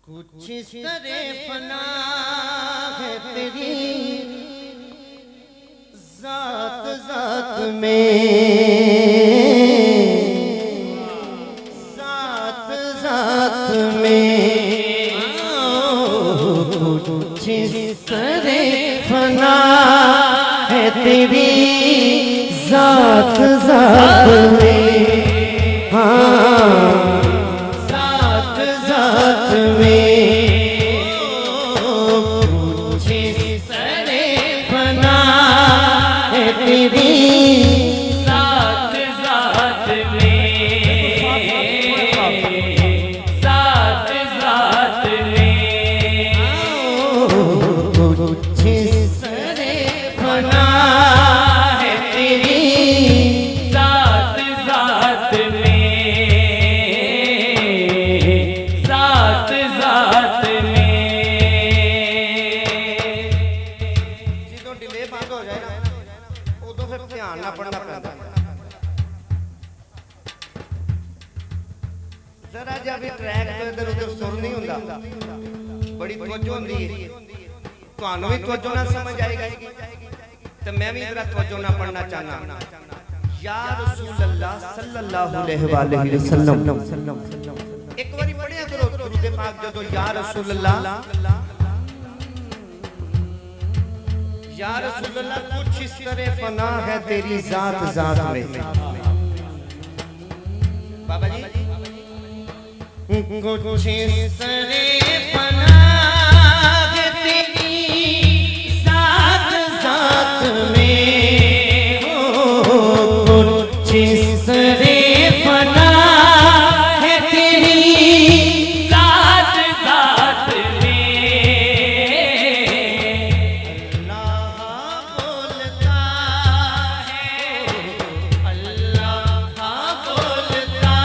कुछ इस तरह फना है तेरी जात जात में, जात जात में। कुछ इस तरह फना है तेरी जात जात में, हाँ जात जात में। कुछ इस तरह फना है तेरी साथ साथ में, साथ साथ में। कुछ इस तरह फना है तेरी साथ साथ में, साथ साथ में। जो डिले बंद हो जाए ना उदों फिर ध्यान ना पड़ना पैंदा। जरा जब भी ट्रैक तो इधर उधर सुर नहीं हुंदा, बड़ी तवज्जो हुंदी है। तुहानू भी तवज्जो ना समझ आएगी तो मैं भी जरा तवज्जो ना पढ़ना चाहना। या रसूल अल्लाह सल्लल्लाहु अलैहि वसल्लम, एक बारी पढ़िया करो दुरूद पाक जदों या रसूल अल्लाह, या रसूल अल्लाह। कुछ इस तरह फना है तेरी जात जात में। बाबा जी कुछ इस तरह फना है तेरी जात जात में, कुछ इस तरह फना है तेरी साथ साथ में, अल्लाह बोलता है, अल्लाह बोलता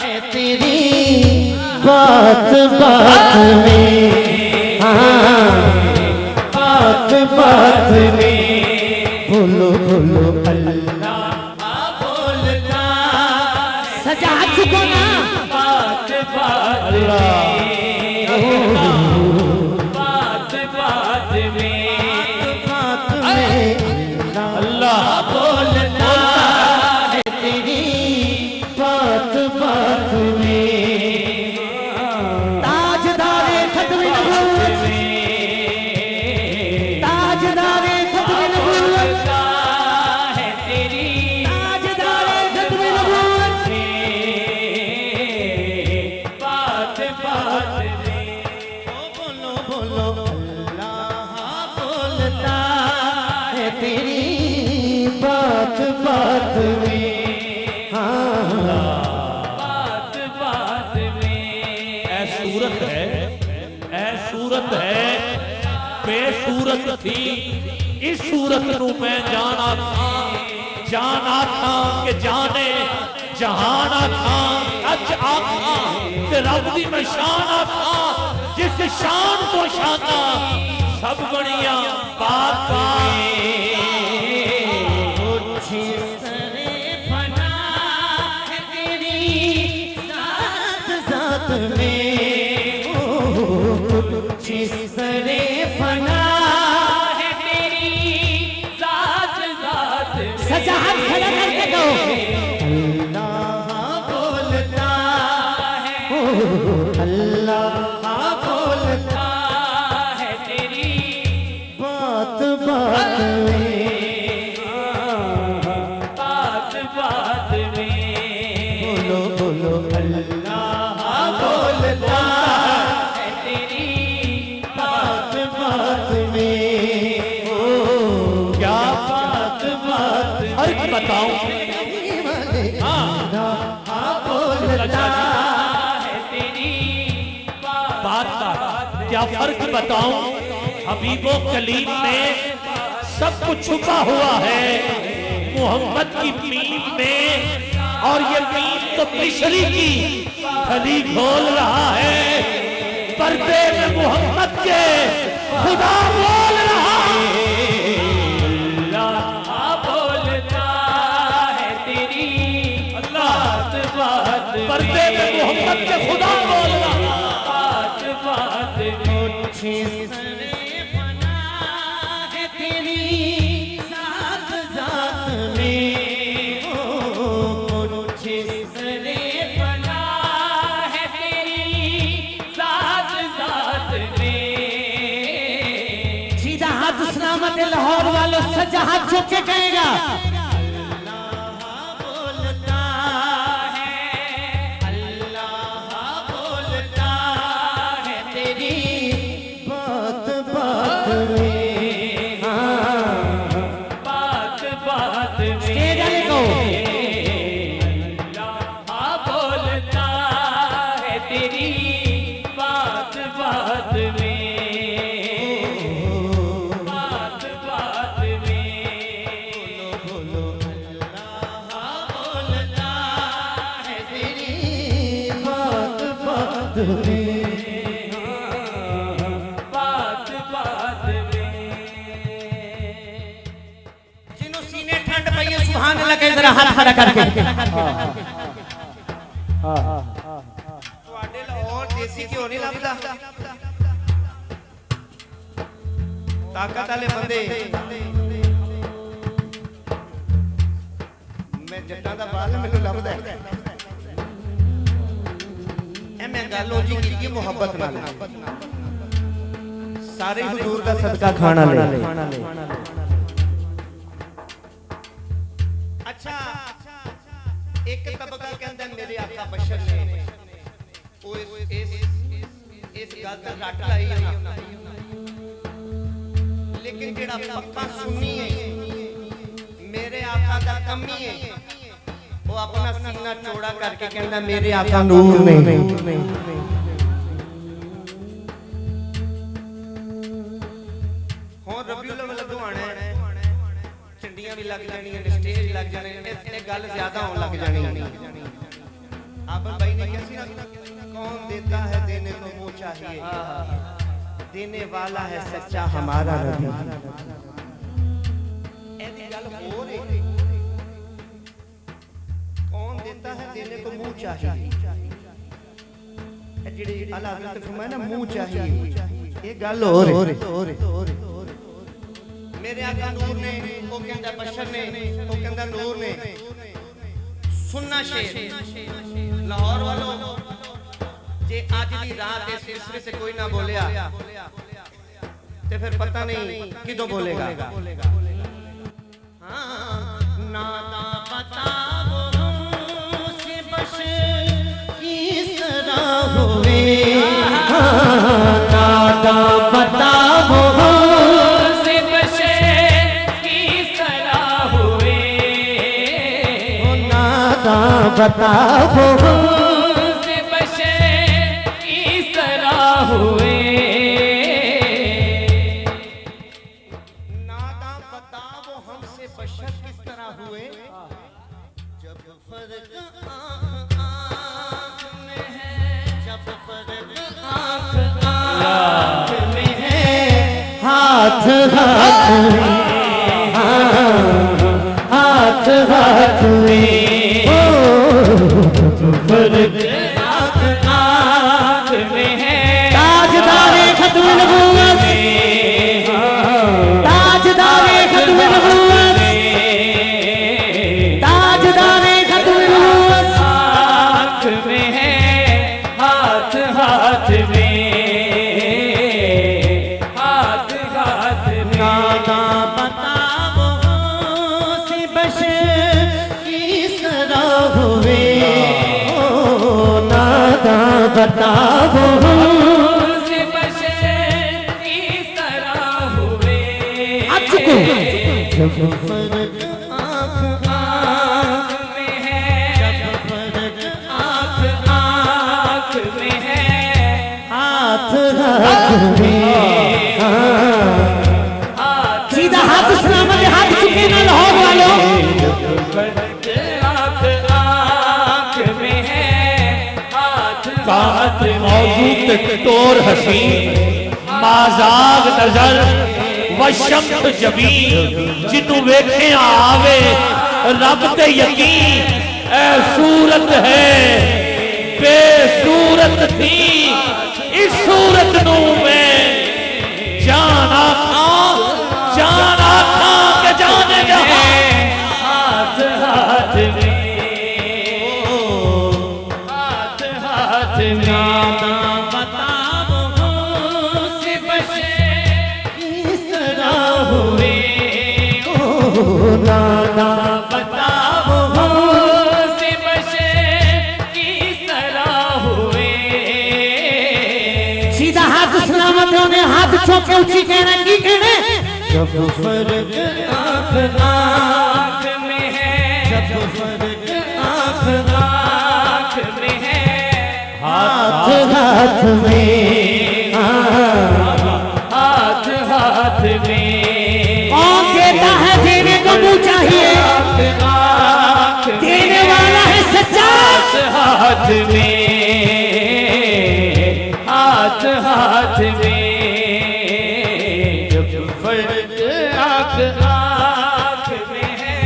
है तेरी बात बात में, हाँ बात बात में। बोलो बोलो अल्लाह बोलता सजा चुको ना बात बात में, बात बात में। बात में अल्लाह बोलता है तेरी बात बात में। ताजदारे खत्म नबूवत, ताजदारे खत्म नबूवत, है तेरी ताजदारे खत्म नबूवत। बात बात में। बोलो बोलो अल्लाह बोलता है तेरी बात बात में, हाँ बात बात में। ऐ सूरत है, ऐ सूरत है, बेसूरत थी। इस सूरत नू मैं जाना था कि जाने जहाना था। अच आखा ते रब दी मैं शाना था, जिस शान को शाना सब गणिया बात कुछ इस तरह फना है तेरी जात जात में, कुछ इस तरह फना है तेरी साथ साथ में। सजा हाथ खड़ा करके कहो अल्लाह बोलता है, अल्लाह बोलता है तेरी बात बात में, बात बात में। बोलो बोलो अल्लाह बोलता है तेरी बात बात में। ओ क्या बात बात फर्क बताऊं। बोलता है तेरी बात का क्या फर्क बताऊं। हबीबो कलीम में सब कुछ छुपा हुआ है मोहम्मद की मीम में, और ये मीम तो पिछली की खली खोल रहा है। पर्दे में मोहम्मद के खुदा बोल रहा है। बोलता है तेरी अल्लाह बात बात पर्दे में मोहम्मद के खुदा बोल रहा है। बात लाहौर वालों सजा हाथ झुक के कहेगा जरा हाथ खड़ा करके ਤੁਹਾਡੇ ਲਾਹੌਰ ਦੇਸੀ ਘਿਓ ਨਹੀਂ ਲੱਭਦਾ ਤਾਕਤ ਵਾਲੇ ਬੰਦੇ ਮੈਂ ਜੱਟਾਂ ਦਾ ਬਾਲ ਮੈਨੂੰ ਲੱਭਦਾ ਇਹ ਮੈਂ ਗੱਲ ਹੋ ਜੀ ਕੀਤੀ ਮੁਹੱਬਤ ਨਾਲ ਸਾਰੇ ਹਜ਼ੂਰ ਦਾ ਸਦਕਾ ਖਾਣਾ ਲੈ अच्छा एक तबका के अंदर मेरे आका बशर ने वो इस गल तक रट लाई है लेकिन जेड़ा पक्का सुन्नी है मेरे आका दा कमी है वो अपना सीना चौड़ा करके कहंदा मेरे आका नूर ने हुण रबीउल अव्वल लगो आना है चंडियां भी लग जानी स्टेज लग जाने ये गल ज्यादा होने लग जानी आपन भाई ने कैसी कौन देता है देने को मुंह चाहिए देने वाला है सच्चा हमारा रबी ऐसी गल हो रही कौन देता है देने को मुंह चाहिए जेड़ी अल्लाह हज़रत फरमाया ना मुंह चाहिए ये गल हो रही मेरे आका नूर ने वो कहंदा बशर ने वो कहंदा नूर ने सुनना शेर लाहौर वालों जे आज दी रात इस सिलसिले से कोई ना बोलिया ते फिर पता नहीं किदों बोलेगा हां नाता बताओ से बशर किस तरह हुए नाता बताओ बताओ से बशर किस तरह हुए नादा बताओ हमसे बशर किस तरह हुए जब फर्क आँख में है जब फर्क आँख में है हाथ हाथ में हाथ हाथ में आँख में है ताजदारे खत्म नबूवत ताजदारे खत्म नबूवत ताजदारे खत्म नबूवत आँख में है हाथ हाथ में हाथ हाथ में नाता बताओ से बशर किस तरह हुए बताओ से बशर किस तरह हुए जब फर्क आँख में है जब फर्क आँख में है हाथ हाथ में सीधा हाथ सलामत हाथ चुके ना लाहौर वालों फर्क आँख में है कात मौजूद तोर हसीन माजाग नजर व शम्स जबीन जिन्नू वेखे आवे रब ते यकीन ऐ सूरत है बेसूरत थी इस सूरत नू मैं हाथ सलामत होने हाथ चौके ऊंची कहना की कहने जब फर्क आँख आँख में है, जब फर्क आँख आँख में है, हाथ हाथ में हाथ हाथ में कौन देता है देने को मुँह चाहिए देने वाला है सच्चा हाथ में हाथ हाथ में जब फर्क आँख आँख में है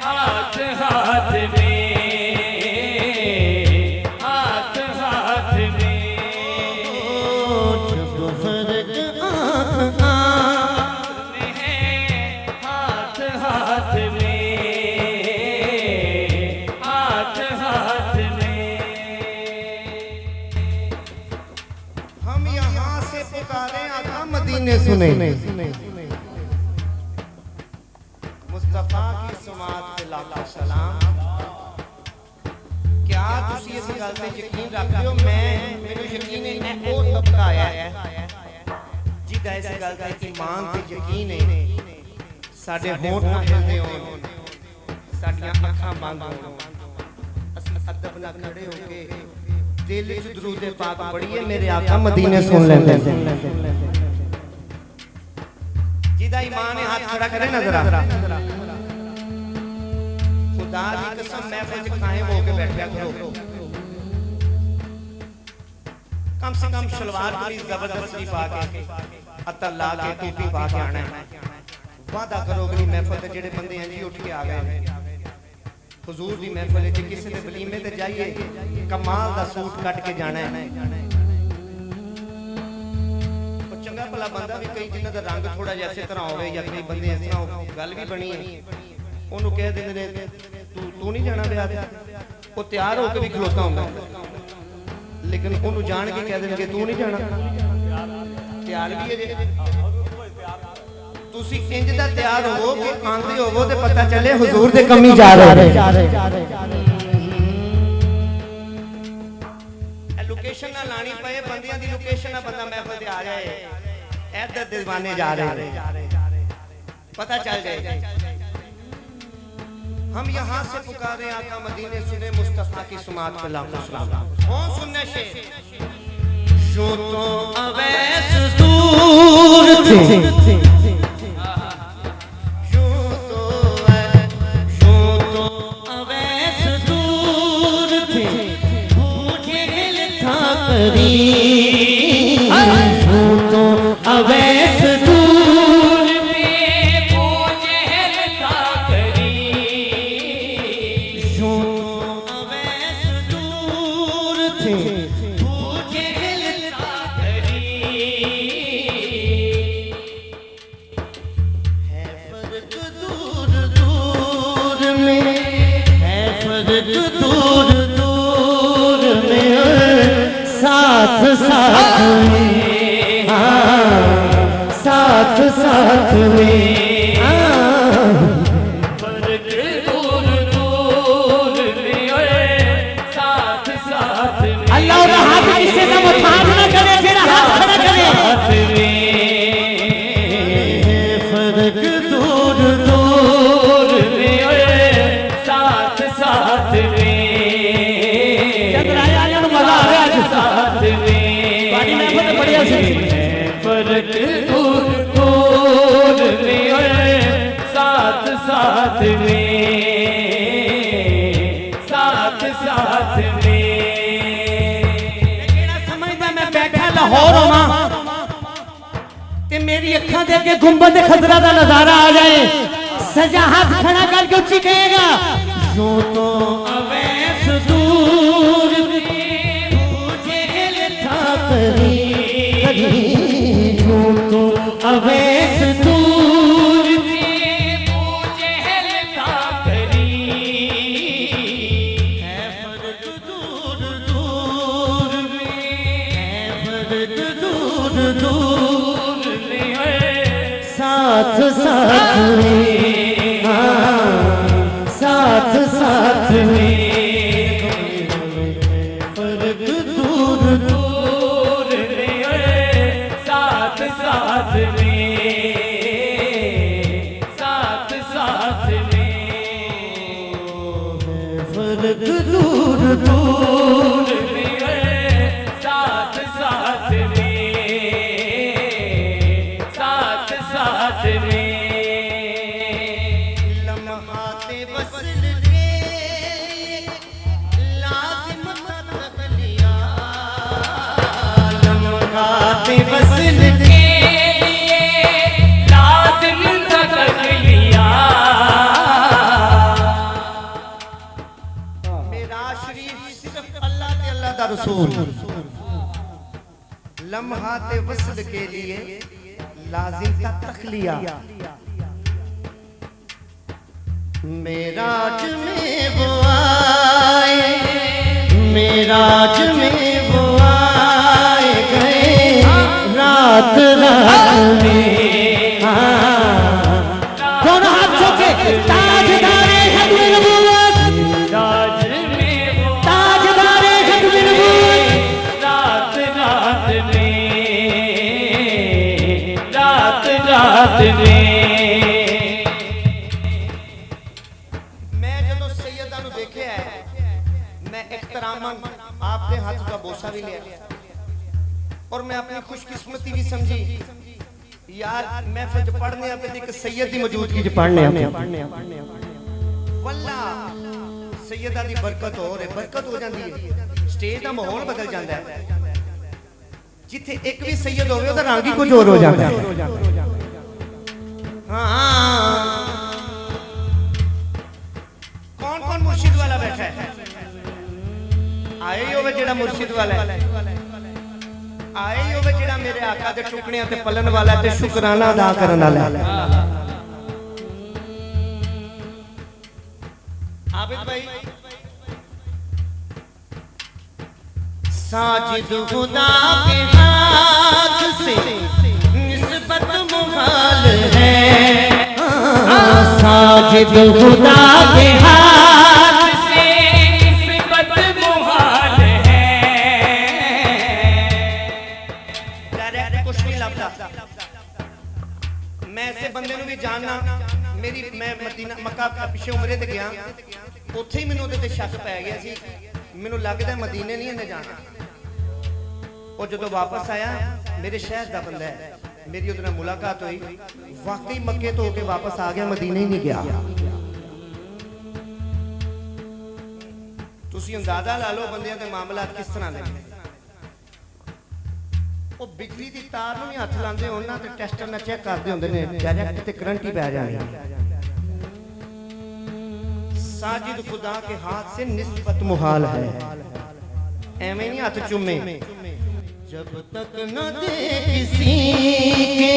हाथ हाथ में हाथ हाथ में जब फर्क आँख आँख में है हाथ हाथ में हाथ हाथ में हम यहाँ से पुकारे आका मदीने सुने मुस्तफा की समात पे लाखों सलाम। क्या तुसी इस गल ते यकीन रखते हो? मैनू यकीन है वो तबका आया है जिदा इस गल ते ईमान ते यकीन है साडे होंठ ना हिलदे होण साडियां अखां बंद होण असीं अदब नाल खड़े होके दिल च दरूद पाक पढ़िए मेरे आका मदीने सुन लेंदे जिदा ईमान है हाथ खड़ा करे ना जरा खुदा की कसम महफिल च कायम होके बैठा करो कम से कम सलवार पूरी जबरदस्ती पा के अत्ता ला के टोपी पा के आना है वादा करो अगली महफिल ते जेड़े बंदे हैं जी उठ के आ गए हुजूर दी महफिल च किसी दे वलीमे ते जाइए कमाल दा सूट कट के जाना है तो चंगा भला बंदा भी कई जिन्हां दा रंग थोड़ा जैसे तरह होवे या कई बंदे इस तरह गल भी बनी है ओनू कह देंदे ने तू नहीं जाना ब्याह ते वो तैयार होके भी खलोता हुंदा लेकिन ओनू जान के कह देंगे तू नहीं जाना तैयार भी है जे तुसी इंज दा तैयार होवो कि आंदे होवो ते पता चले हुजूर दे कमी जा रहे लोकेशन ना लानी पए बंदियां दी लोकेशन ना बंदा महफिल ते आ जाए इधर दीवाने जा रहे पता चल जाए हम यहाँ से पुकारे आका मदीने सुने मुस्तफा की समात पे लाखों सलाम। कौन सुनने शेर जो तो अवैस दूर थे जो तो अवैस दूर थे मुझे दिल था करीब जो तो अवैस दूर में मुझे था करीब जो तो अवैस दूर थे मुझे था करीब है फर्क दूर दूर में है फर्क दूर दूर में साथ साथ में साथ साथ में फर्क दूर दूर में साथ साथ में अल्लाह का हाथ किसी का मुताब न करे फिर हाथ खड़ा करे साथ में फर्क दूर दूर में साथ साथ में चंद्राया ने मजा आ रहा है साथ में पानी में बहुत बढ़िया से फर्क दूर दूर में साथ साथ में साथ साथ में केड़ा समझदा मैं बैठा लाहौर होवां ते मेरी अखां दे अगे गुंबद खजरा दा नजारा आ जाए सजा हाथ खड़ा करके उच्ची कहेगा जो तो अवैस दूर मुझे दिल था करीब जो तो अवैस दूर मुझे था करीब है फर्क दूर दूर में है फर्क दूर दूर साथ साथ में साथ साथ में फर्क दूर दूर दूर में वसल के लिए लाजिम तक लिया। मेराज शरीफ सिर्फ अल्लाह ते अल्लाह दा रसूल लम्हाते वसल के लिए लाजिम था तखलिया। मेराज में वो आए, मेराज में वो आए गए रात रात में। दोनों हाथ चौके ताजदारे खत्म नबूवत, राज में वो ताजदारे खत्म नबूवत। रात रात में, रात रात में। मैं जदों सैयदा नूं देखिया है, मैं इख्तरामन आपके हाथ का बोसा भी लिया और मैं अपनी खुशकिस्मती भी समझी यार महफिल च पढ़ने पे एक सैयद दी मौजूदगी च पढ़ने वल्ला सैयदा दी बरकत हो रे बरकत हो जाती है। स्टेज का माहौल बदल जाता है। जिथे एक भी सैयद होवे ओदा रंग ही कुछ और हो जाता है। हाँ कौन कौन मुर्शिद वाला बैठा है? आए ही होवे जेड़ा मुर्शिद वाला है, आए ही होवे जेड़ा मेरे आका दे टुकड़ियां ते पलन वाला ते शुकराना अदा करन वाला है। आबिद भाई साजिद खुदा के हाथ से निस्बत मुहाल है। साजिद खुदा के हाथ से निस्बत मुहाल है। डायरेक्ट कुछ नहीं लगता। मैं ऐसे बंदे नूं भी जानना। मेरी मैं मदीना मक्का पिछे उमरे ते गया, उत्थे ही मैनूं ओहदे ते शक पै गया सी। मैनूं लगदा मदीने नहीं इन्हें जाना। और जदों वापस आया मेरे शहर दा बंदा है, मेरी उहदे नाल मुलाकात हुई। वाकई मक्के तो होके वापस आ गया, मदीने ही नहीं गया। तुसी अंदाजा ला लो बंदियां दे मामलात किस तरह ने। ਉਹ ਬਿਜਲੀ ਦੀ ਤਾਰ ਨੂੰ ਵੀ ਹੱਥ ਲਾਉਂਦੇ ਹੋਣ ਨਾ ਤੇ ਟੈਸਟਰ ਨਾਲ ਚੈੱਕ ਕਰਦੇ ਹੁੰਦੇ ਨੇ, ਡਾਇਰੈਕਟ ਤੇ ਕਰੰਟ ਹੀ ਪੈ ਜਾਣੀ। साजिद खुदा के हाथ से निस्बत मुहाल है। एवें नहीं हाथ चुमे जब तक न दे किसी के,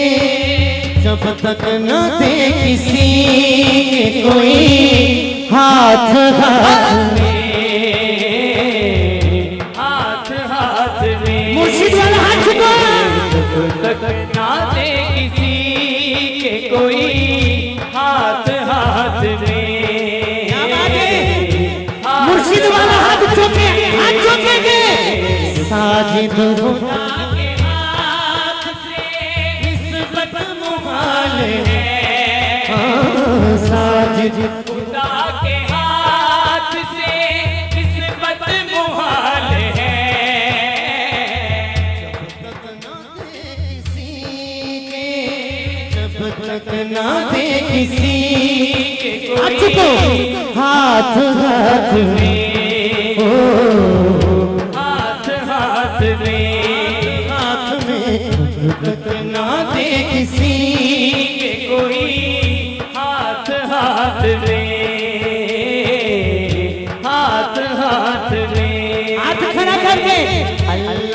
जब तक न दे किसी के कोई हाथ हाथ में। हाथ हाथ में मुर्शिद वाला हाथ चुका। तक ना दे किसी के कोई हाथ हाथ में। मुर्शिद वाला हाथ चौके, हाथ चौके के। साजिद खुदा के हाथ से निस्बत मुहाल है। साजिद खुदा के हाथ से निस्बत मुहाल है। जब तक न दे किसी के हाथ हाथ में। हाथ हाथ में, हाथ में जब तक न दे किसी के कोई हाथ हाथ में। हाथ हाथ में हाथ खड़ा करके अल्लाह